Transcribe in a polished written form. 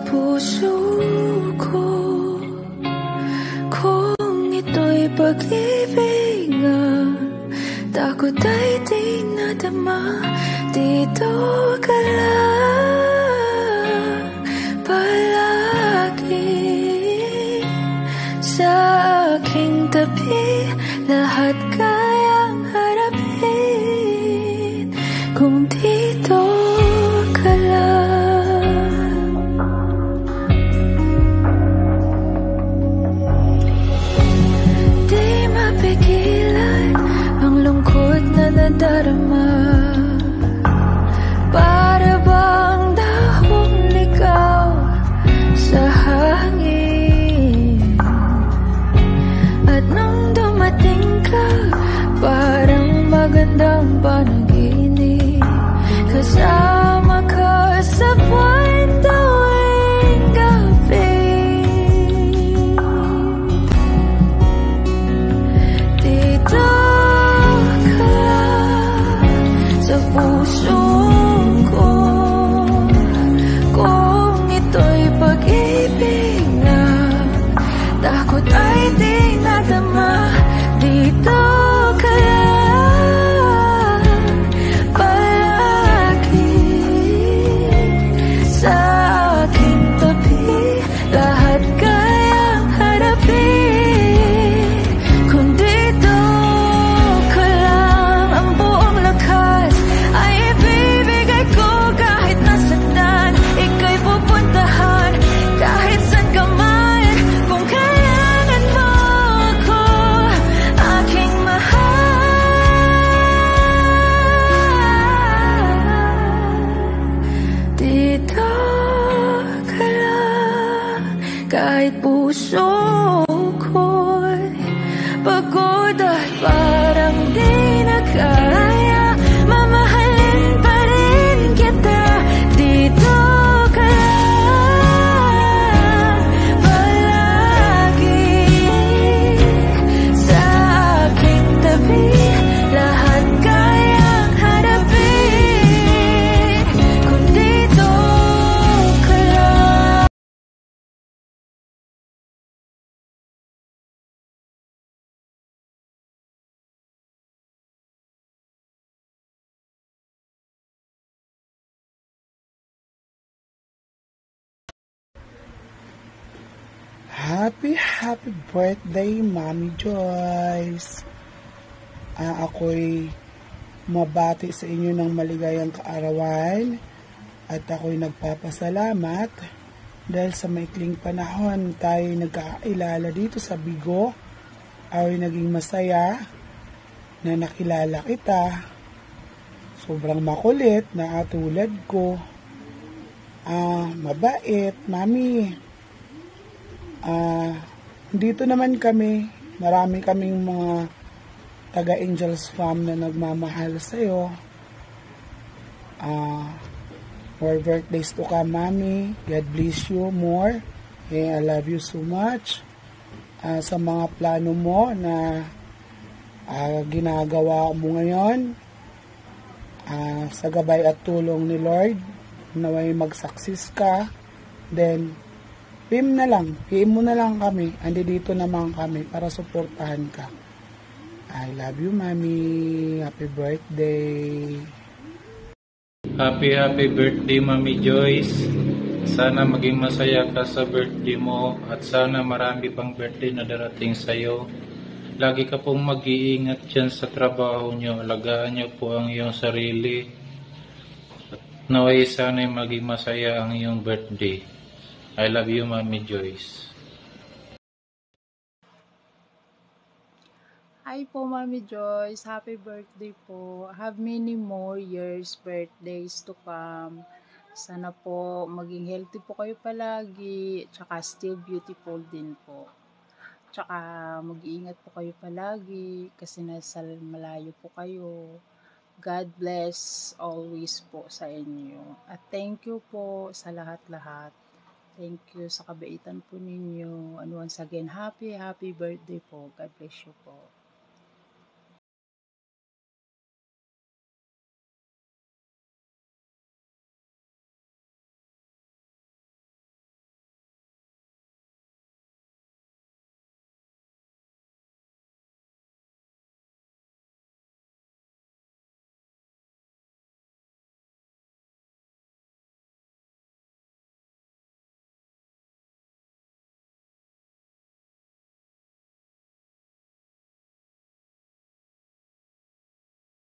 puso ko, kung ito'y pag-ibig, takot ay di nadama. Dito ka lang palagi sa aking tabi, lahat kayang harapin kung dito ka lang. Di mapigilan ang lungkot na nadarama, para bang dahong ligaw sa hangin. At nung dumating ka, parang magandang panaginip, kasama ka sa buwan tuwing gabi. Dito ka sa puso ko, kung ito'y pag-ibig na takot ay di nadama. Dito ka lang palagi sa aking tabi, lahat kayang harapin kung dito ka lang. Ang buong lakas ay ibibigay ko, kahit nasaktan ika'y pupuntahan, kahit saan ka man. Kung kailangan mo ako, aking mahal, dito ka lang. Kahit puso ko'y pagod at parang di na kaya, mamahalin pa rin kita. Dito ka lang palagi sa aking tabi, lahat kayang harapin kung dito ka lang. Happy birthday, Mami Joyce. Ako'y mabati sa inyo ng maligayang kaarawan at ako'y nagpapasalamat dahil sa maikling panahon tayo nagkakailala dito sa Bigo. Ako'y naging masaya na nakilala kita. Sobrang makulit na tulad ko. Mabait, Mami. Dito naman kami, marami kaming mga taga-Angels Farm na nagmamahal sa'yo. More birthdays to come, Mami. God bless you more. I love you so much. Sa mga plano mo na ginagawa mo ngayon, sa gabay at tulong ni Lord, naway mag-success ka. Then, PM mo na lang kami. Andi dito naman kami para suportahan ka. I love you, Mami. Happy birthday. Happy birthday, Mami Joyce. Sana maging masaya ka sa birthday mo at sana marami pang birthday na darating sa'yo. Lagi ka pong mag-iingat dyan sa trabaho nyo. Alagaan nyo po ang iyong sarili. At naway sana maging masaya ang iyong birthday. I love you, Mami Joyce. Hi po, Mami Joyce. Happy birthday po. Have many more years, birthdays to come. Sana po maging healthy po kayo palagi. Tsaka still beautiful din po. Tsaka mag-iingat po kayo palagi kasi nasa malayo po kayo. God bless always po sa inyo. At thank you po sa lahat-lahat. Thank you sa kabaitan po ninyo. And once again, happy birthday po. God bless you po.